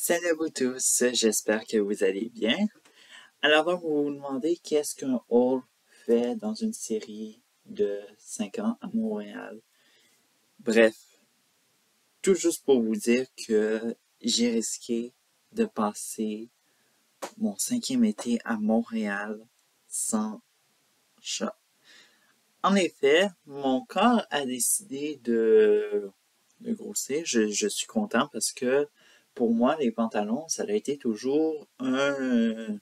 Salut à vous tous, j'espère que vous allez bien. Alors donc, vous vous demandez qu'est-ce qu'un haul fait dans une série de 5 ans à Montréal. Bref, tout juste pour vous dire que j'ai risqué de passer mon 5e été à Montréal sans chat. En effet, mon corps a décidé de grossir. Je suis content parce que pour moi, les pantalons, ça a été toujours une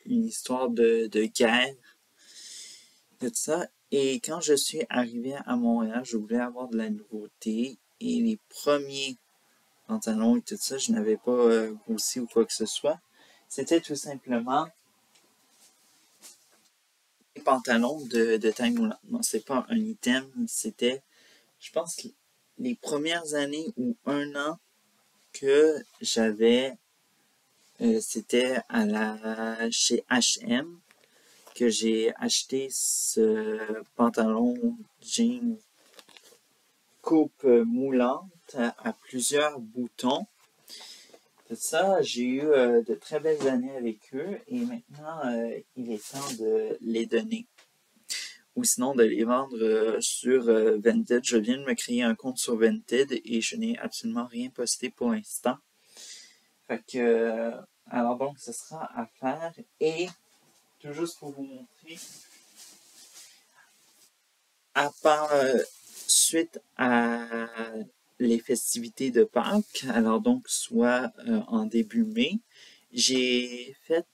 histoire de guerre, de tout ça. Et quand je suis arrivé à Montréal, je voulais avoir de la nouveauté. Et les premiers pantalons et tout ça, je n'avais pas grossi ou quoi que ce soit. C'était tout simplement des pantalons de taille moulante. Non, c'est pas un item, c'était, je pense, les premières années ou un an que j'avais, c'était chez H&M que j'ai acheté ce pantalon jean coupe moulante à plusieurs boutons. De ça, j'ai eu de très belles années avec eux et maintenant il est temps de les donner ou sinon de les vendre sur Vinted. Je viens de me créer un compte sur Vinted et je n'ai absolument rien posté pour l'instant. Fait que, alors donc, ce sera à faire et tout juste pour vous montrer, à part suite à les festivités de Pâques, alors donc soit en début mai, j'ai fait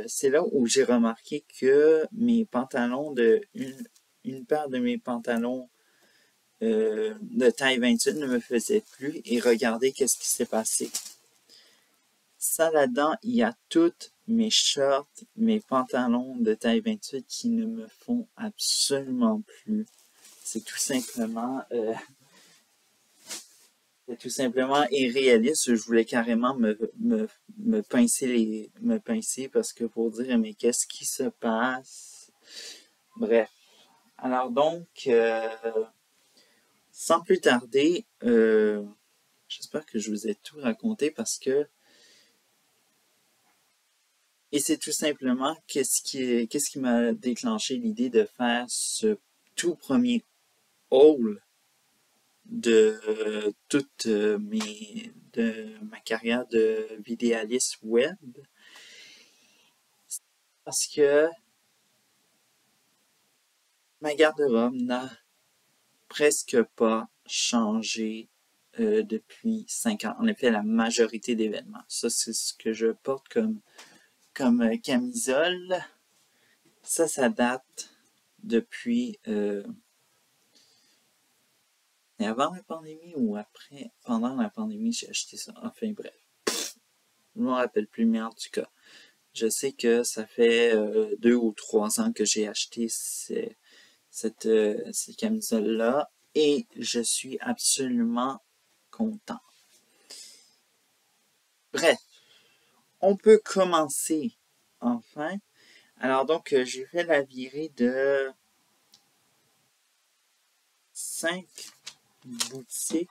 c'est là où j'ai remarqué que mes pantalons une paire de mes pantalons de taille 28 ne me faisait plus et regardez qu'est-ce qui s'est passé. Ça là-dedans, il y a toutes mes shorts, mes pantalons de taille 28 qui ne me font absolument plus. C'est tout simplement irréaliste. Je voulais carrément me pincer parce que pour dire mais qu'est-ce qui se passe? Bref. Alors donc, sans plus tarder, j'espère que je vous ai tout raconté parce que et c'est tout simplement qu'est-ce qui m'a déclenché l'idée de faire ce tout premier haul de de ma carrière de vidéaliste web parce que ma garde-robe n'a presque pas changé depuis 5 ans. En effet, la majorité d'événements. Ça, c'est ce que je porte comme camisole. Ça date depuis avant la pandémie ou après, pendant la pandémie, j'ai acheté ça. Enfin bref, je ne me rappelle plus, mais en tout cas, je sais que ça fait 2 ou 3 ans que j'ai acheté cette camisole-là et je suis absolument content. Bref, on peut commencer enfin. Alors donc, j'ai fait la virée de 5 boutiques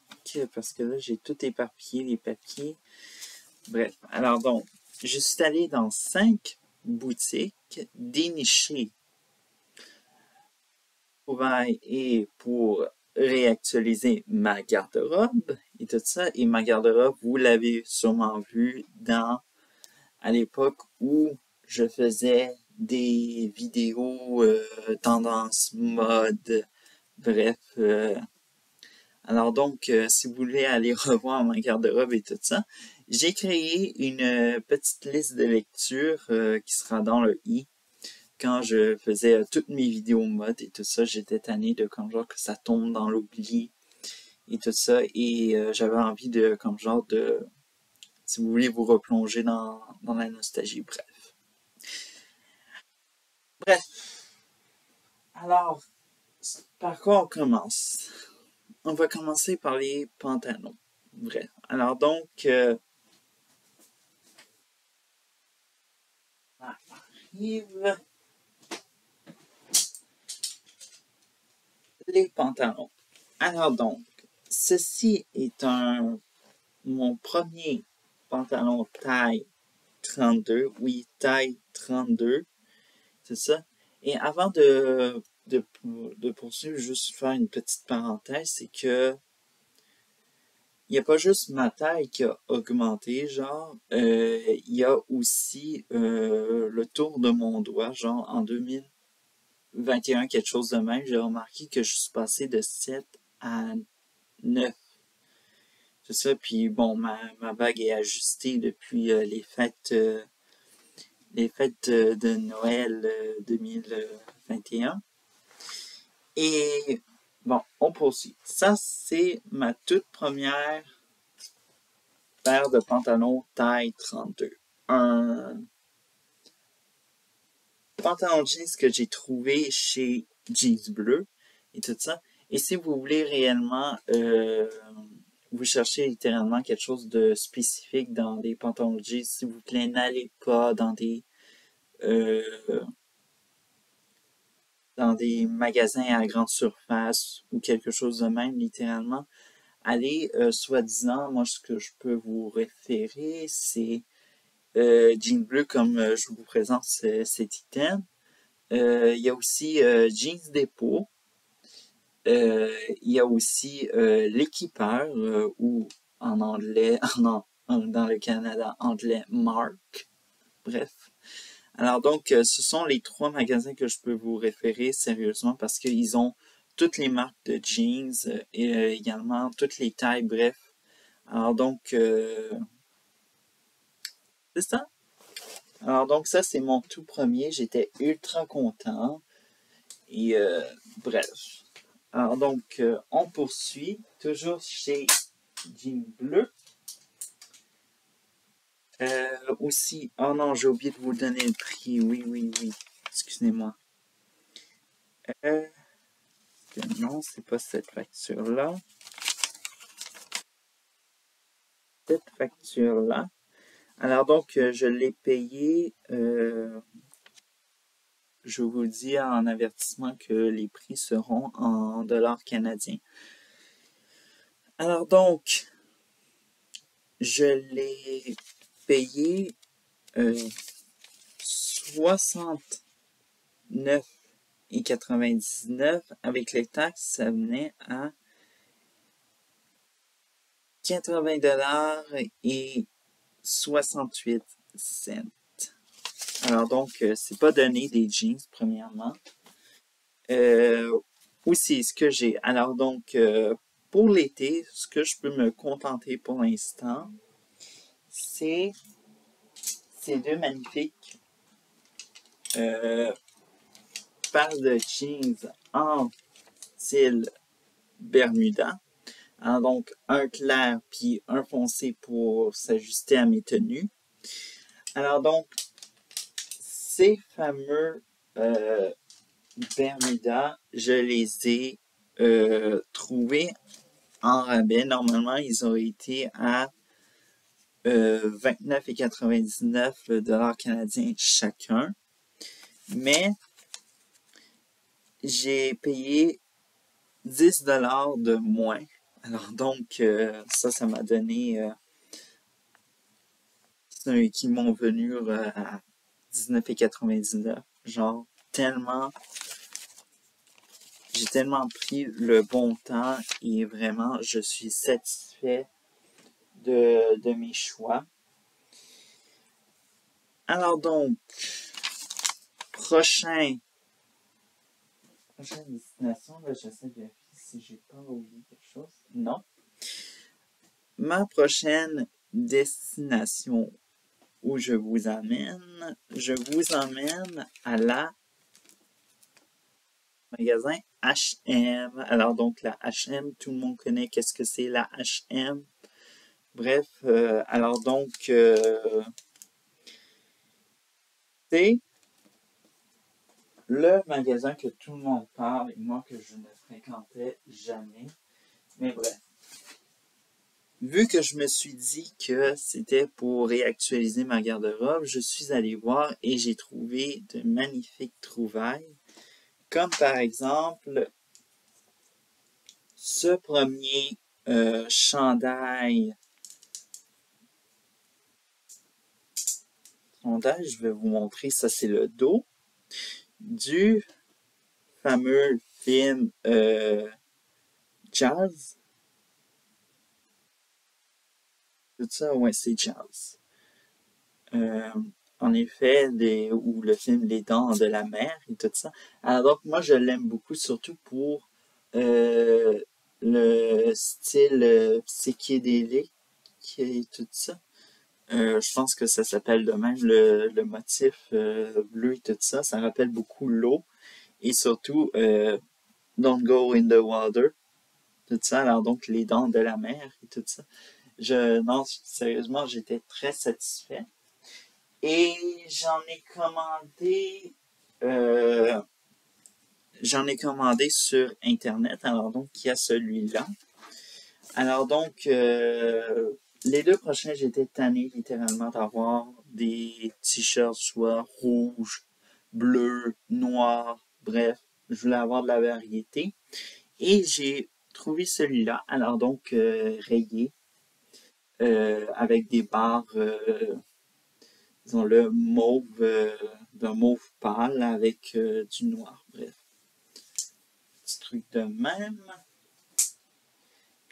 parce que là, j'ai tout éparpillé, les papiers. Bref, alors donc, je suis allé dans 5 boutiques dénichées et pour réactualiser ma garde-robe et tout ça. Et ma garde-robe, vous l'avez sûrement vu à l'époque où je faisais des vidéos tendance mode, bref. Alors donc, si vous voulez aller revoir ma garde-robe et tout ça, j'ai créé une petite liste de lecture qui sera dans le i. Quand je faisais toutes mes vidéos mode et tout ça, j'étais tanné de comme genre que ça tombe dans l'oubli et tout ça. Et j'avais envie de comme genre de, si vous voulez vous replonger dans la nostalgie, bref. Bref, alors, par quoi on commence? On va commencer par les pantalons. Bref, alors donc, arrive les pantalons. Alors donc, ceci est mon premier pantalon taille 32. Oui, taille 32. C'est ça. Et avant de poursuivre, juste faire une petite parenthèse, c'est que il n'y a pas juste ma taille qui a augmenté, genre, il y a aussi le tour de mon doigt, genre en 2021, quelque chose de même, j'ai remarqué que je suis passé de 7 à 9. C'est ça, puis bon, ma bague est ajustée depuis les fêtes de Noël 2021. Et bon, on poursuit. Ça, c'est ma toute première paire de pantalons taille 32. Un pantalon jeans que j'ai trouvé chez Jeans Bleu et tout ça. Et si vous voulez réellement, vous cherchez littéralement quelque chose de spécifique dans des pantalons jeans, s'il vous plaît, n'allez pas euh, dans des magasins à grande surface ou quelque chose de même, littéralement. Allez, soi-disant, moi, ce que je peux vous référer, c'est Jeans Bleu, comme je vous présente cet item. Il y a aussi Jeans Depot. Il y a aussi l'équipeur, ou en anglais, dans le Canada, anglais Mark. Bref. Alors donc, ce sont les 3 magasins que je peux vous référer sérieusement parce qu'ils ont toutes les marques de jeans et également toutes les tailles, bref. Alors donc, c'est ça. Alors donc, ça, c'est mon tout premier. J'étais ultra content. Et bref. Alors donc, on poursuit. Toujours chez Jean Bleu. Aussi, oh non, j'ai oublié de vous donner le prix. Oui, oui, oui. Excusez-moi. Non, c'est pas cette facture-là. Cette facture-là. Alors donc, je l'ai payé. Je vous dis en avertissement que les prix seront en dollars canadiens. Alors donc, je l'ai payé 69,99 avec les taxes, ça venait à 80 dollars et 68 cents. Alors donc, c'est pas donné des jeans, premièrement. Aussi, ce que j'ai. Alors donc, pour l'été, ce que je peux me contenter pour l'instant, c'est ces 2 magnifiques paires de jeans en style Bermuda. Alors donc, un clair puis un foncé pour s'ajuster à mes tenues. Alors donc, ces fameux Bermuda, je les ai trouvés en rabais. Normalement, ils ont été à 29,99 dollars canadiens chacun. Mais j'ai payé 10 dollars de moins. Alors donc, ça m'a donné qui m'ont venu à 19,99. Genre, tellement, j'ai tellement pris le bon temps et vraiment, je suis satisfait de mes choix. Alors donc, prochaine destination, là, j'essaie de vérifier si j'ai pas oublié quelque chose. Non. Ma prochaine destination où je vous emmène à la magasin H&M. Alors donc la H&M, tout le monde connaît qu'est-ce que c'est la H&M. Bref, alors donc c'est le magasin que tout le monde parle et moi que je ne fréquentais jamais. Mais bref. Vu que je me suis dit que c'était pour réactualiser ma garde-robe, je suis allé voir et j'ai trouvé de magnifiques trouvailles. Comme par exemple ce premier chandail. Chandail, je vais vous montrer, ça c'est le dos du fameux film Jazz. Tout ça, ouais, c'est Jazz. Euh, En effet, ou le film Les Dents de la Mer et tout ça. Alors donc, moi, je l'aime beaucoup, surtout pour euh, le style psychédélique et tout ça. Je pense que ça s'appelle de même le motif bleu et tout ça. Ça rappelle beaucoup l'eau et surtout Don't Go in the Water. Tout ça, alors donc les dents de la mer et tout ça. Non, sérieusement, j'étais très satisfait. Et euh, j'en ai commandé sur Internet. Alors donc, il y a celui-là. Alors donc, les deux prochains, j'étais tanné littéralement d'avoir des t-shirts soit rouges, bleus, noirs, bref, je voulais avoir de la variété. Et j'ai trouvé celui-là, alors donc rayé, avec des barres, disons-le, mauve, d'un mauve pâle avec du noir, bref. Petit truc de même.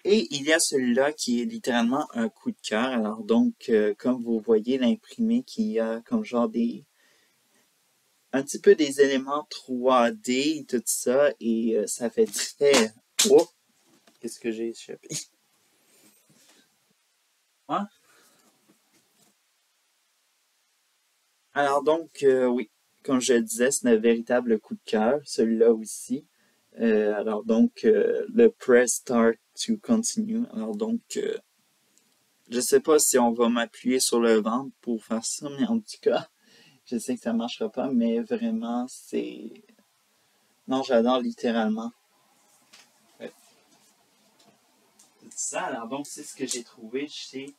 Et il y a celui-là qui est littéralement un coup de cœur. Alors donc, comme vous voyez l'imprimé qui a comme genre un petit peu des éléments 3D et tout ça, et ça fait très... Oh! Qu'est-ce que j'ai échappé? Hein? Alors donc, oui, comme je le disais, c'est un véritable coup de cœur, celui-là aussi. Alors donc, le Press Start to Continue. Alors donc, je sais pas si on va m'appuyer sur le ventre pour faire ça, mais en tout cas, je sais que ça marchera pas, mais vraiment, c'est... Non, j'adore littéralement. Ouais. Ça, alors donc, c'est ce que j'ai trouvé chez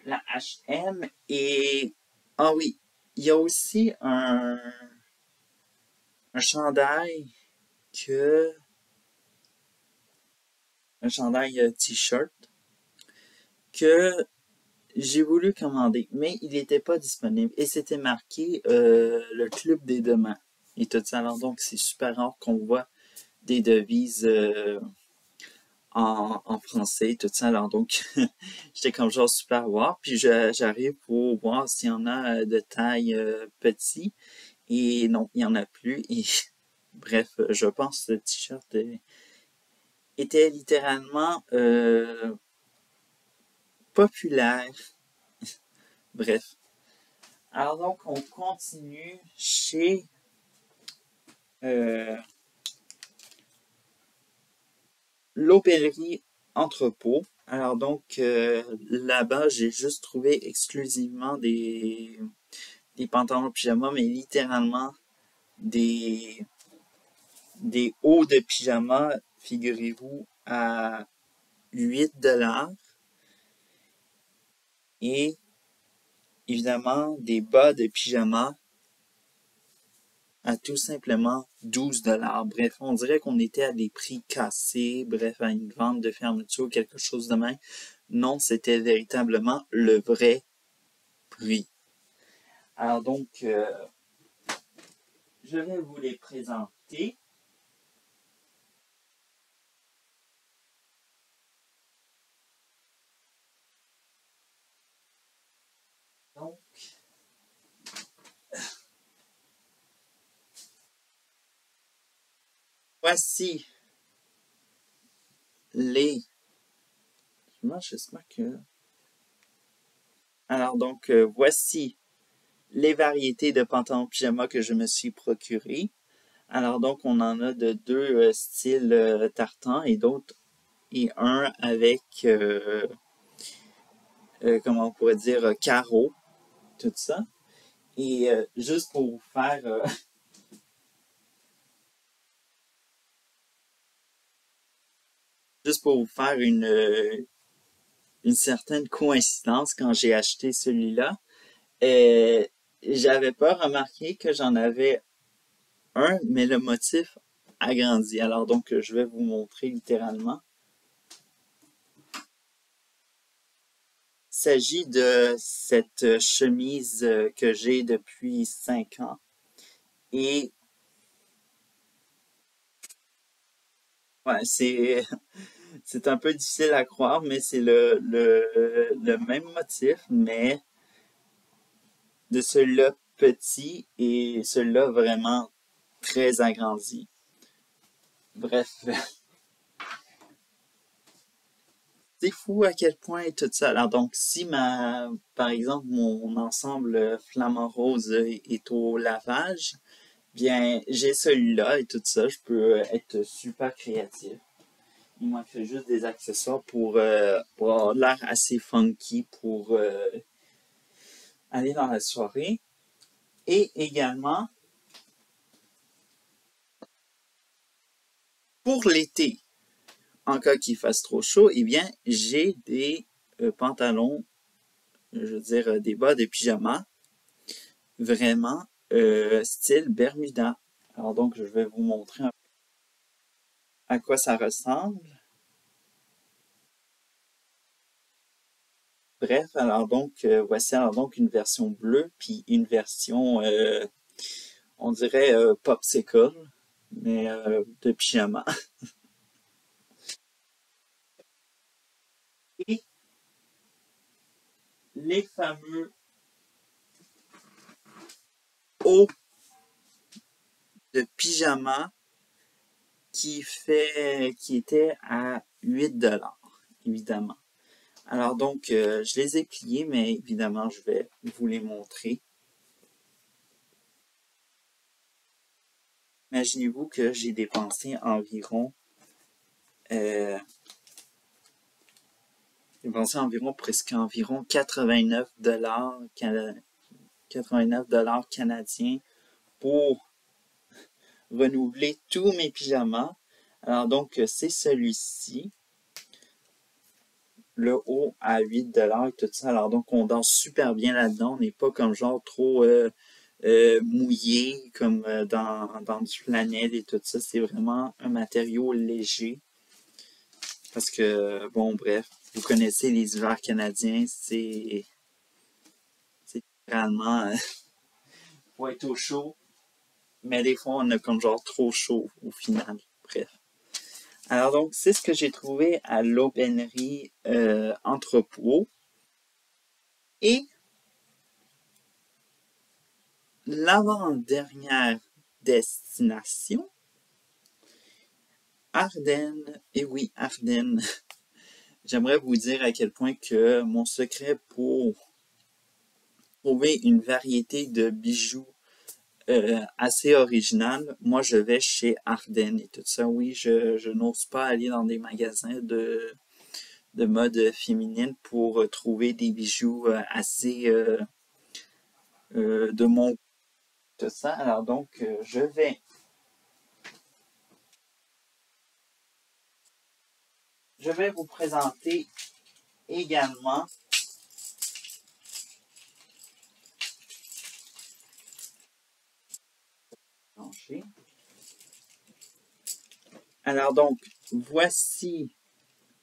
la H&M. Et... Ah oui, il y a aussi un chandail que... Un chandail t-shirt que j'ai voulu commander, mais il n'était pas disponible. Et c'était marqué le Club des Demain. Et tout ça. Alors donc, c'est super rare qu'on voit des devises en français, tout ça. Alors donc, j'étais comme genre super voir. Puis j'arrive pour voir s'il y en a de taille petit. Et non, il n'y en a plus. Et bref, je pense que le t-shirt était littéralement populaire. Bref. Alors donc, on continue chez euh, l'aubainerie Entrepôt. Alors donc, là-bas, j'ai juste trouvé exclusivement des pantalons pyjama, mais littéralement des, des hauts de pyjama, figurez-vous, à 8 $ et évidemment des bas de pyjama à tout simplement 12 $. Bref, on dirait qu'on était à des prix cassés, bref, à une vente de fermeture, quelque chose de même. Non, c'était véritablement le vrai prix. Alors donc, je vais vous les présenter. Donc, voici les... J'espère que... Alors donc, voici les variétés de pantalons pyjama que je me suis procuré. Alors donc, on en a de deux styles tartan et d'autres, et un avec, comment on pourrait dire, carreaux, tout ça. Et juste pour vous faire une certaine coïncidence quand j'ai acheté celui-là, euh, j'avais pas remarqué que j'en avais un, mais le motif agrandi. Alors donc, je vais vous montrer littéralement. s'agit de cette chemise que j'ai depuis 5 ans. Et ouais, c'est un peu difficile à croire, mais c'est le même motif, mais de celui-là petit et celui-là vraiment très agrandi. Bref, c'est fou à quel point tout ça. Alors donc, si par exemple, mon ensemble flamant rose est au lavage, bien, j'ai celui-là et tout ça, je peux être super créatif. Il manquerait juste des accessoires pour avoir l'air assez funky pour aller dans la soirée. Et également, pour l'été, en cas qu'il fasse trop chaud, eh bien, j'ai des pantalons, je veux dire, des bas de pyjama, vraiment style Bermuda. Alors donc, je vais vous montrer à quoi ça ressemble. Bref, alors donc, voici alors donc une version bleue, puis une version, on dirait popsicle, mais de pyjama. Et les fameux hauts de pyjama qui était à 8 $, évidemment. Alors donc, je les ai pliés, mais évidemment, je vais vous les montrer. Imaginez-vous que j'ai dépensé euh, presque environ 89 dollars canadiens pour renouveler tous mes pyjamas. Alors donc, c'est celui-ci. Le haut à 8 $ et tout ça. Alors donc, on danse super bien là-dedans. On n'est pas comme genre trop mouillé comme dans du flanelle et tout ça. C'est vraiment un matériau léger. Parce que, bon, bref, vous connaissez les hivers canadiens, c'est généralement faut être au chaud, mais des fois on a comme genre trop chaud au final. Bref. Alors donc, c'est ce que j'ai trouvé à l'aubainerie Entrepôt. Et l'avant-dernière destination, Ardennes. Et oui, Ardennes. J'aimerais vous dire à quel point que mon secret pour trouver une variété de bijoux assez original, moi je vais chez Ardennes et tout ça. Oui, je n'ose pas aller dans des magasins de mode féminine pour trouver des bijoux assez de mon tout ça. Alors donc, je vais vous présenter également alors donc, voici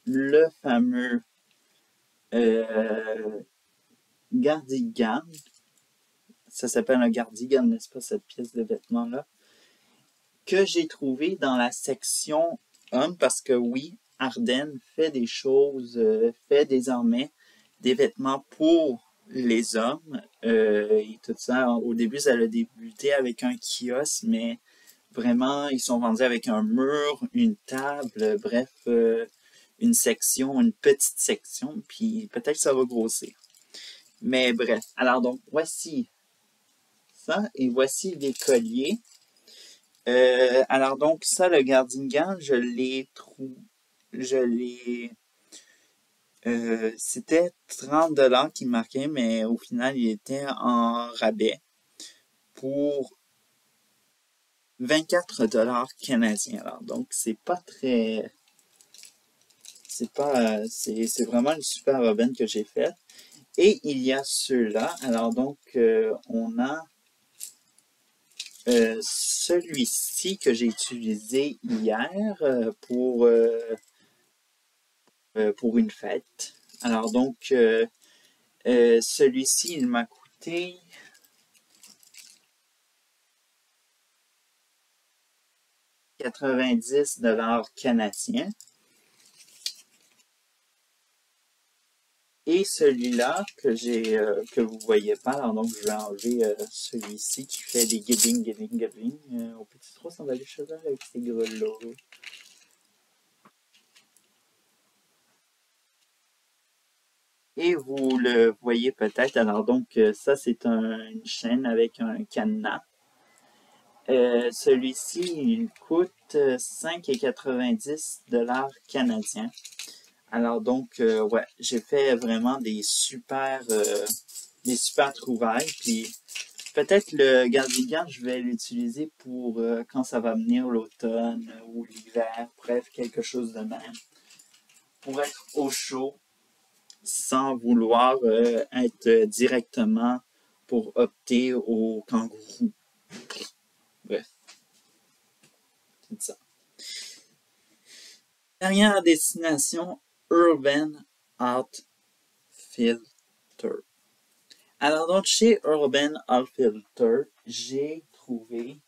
le fameux euh, cardigan. Ça s'appelle un cardigan, n'est-ce pas, cette pièce de vêtement-là? Que j'ai trouvé dans la section hommes, parce que oui, Ardennes fait des choses, fait désormais des vêtements pour les hommes et tout ça. Au début, ça a débuté avec un kiosque, mais vraiment, ils sont vendus avec un mur, une table, bref, une section, une petite section, puis peut-être que ça va grossir. Mais bref, alors donc, voici ça, et voici les colliers. Alors donc, ça, le Gardingan, je l'ai, c'était 30 $ qui marquait, mais au final, il était en rabais pour 24 $ canadiens. Alors donc, c'est vraiment une super aubaine que j'ai faite. Et il y a ceux-là. Alors donc, on a celui-ci que j'ai utilisé hier pour une fête. Alors donc, Celui-ci, il m'a coûté 90 $ canadiens. Et celui-là que vous voyez pas, alors donc je vais enlever celui-ci qui fait des guidding au petit trou sans aller cheval avec ces grelots. Et vous le voyez peut-être, alors donc ça c'est une chaîne avec un cadenas. Celui-ci, il coûte 5,90 $ canadiens. Alors donc, ouais, j'ai fait vraiment des super trouvailles. Puis peut-être le Gardigan, je vais l'utiliser pour quand ça va venir l'automne ou l'hiver, bref, quelque chose de même. Pour être au chaud, sans vouloir être directement pour opter au kangourou. Bref, c'est ça. Dernière destination, Urban Outfitter. Alors donc, chez Urban Outfitter, j'ai trouvé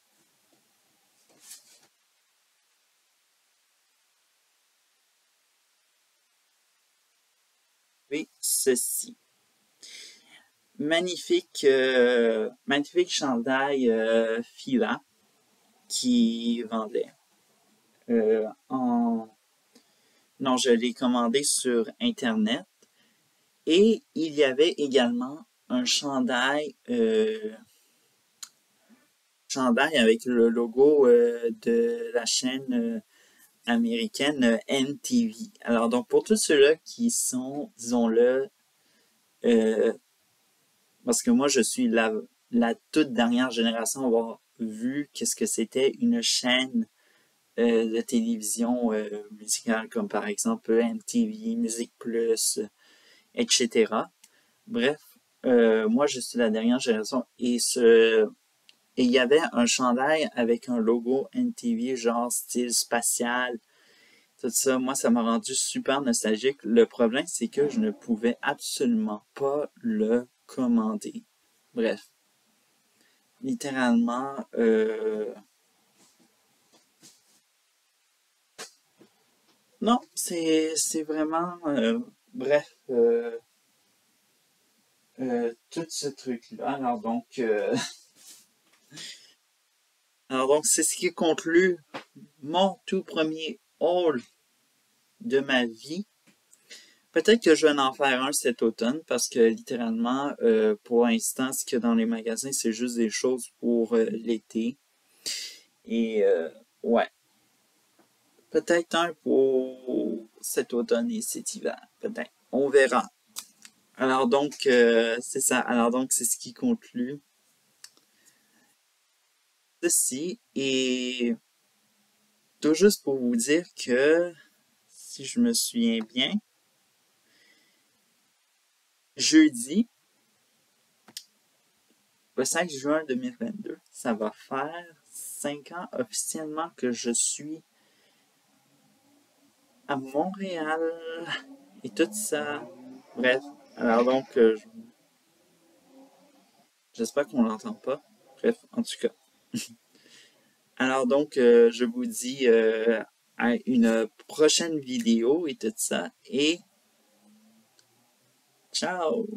ceci. Magnifique chandail Fila qui vendait Non, je l'ai commandé sur Internet. Et il y avait également un chandail avec le logo de la chaîne américaine MTV. Alors donc pour tous ceux-là qui sont, disons-le, parce que moi je suis la toute dernière génération à avoir vu qu'est-ce que c'était une chaîne de télévision musicale comme par exemple MTV, Musique Plus, etc. Bref, moi je suis la dernière génération et il y avait un chandail avec un logo MTV genre style spatial, tout ça. Moi ça m'a rendu super nostalgique. Le problème c'est que je ne pouvais absolument pas le commander. Bref, littéralement non, c'est vraiment bref tout ce truc-là. Alors donc, c'est ce qui conclut mon tout premier haul de ma vie. Peut-être que je vais en faire un cet automne parce que littéralement, pour l'instant, ce qu'il y a dans les magasins, c'est juste des choses pour l'été. Et ouais, peut-être un pour cet automne et cet hiver. Peut-être. On verra. Alors donc, c'est ça. Alors donc, c'est ce qui conclut ceci. Et tout juste pour vous dire que, si je me souviens bien, jeudi, le 5 juin 2022, ça va faire 5 ans officiellement que je suis à Montréal et tout ça. Bref, alors donc, j'espère qu'on l'entend pas. Bref, en tout cas. Alors donc, je vous dis à une prochaine vidéo et tout ça. Et ciao!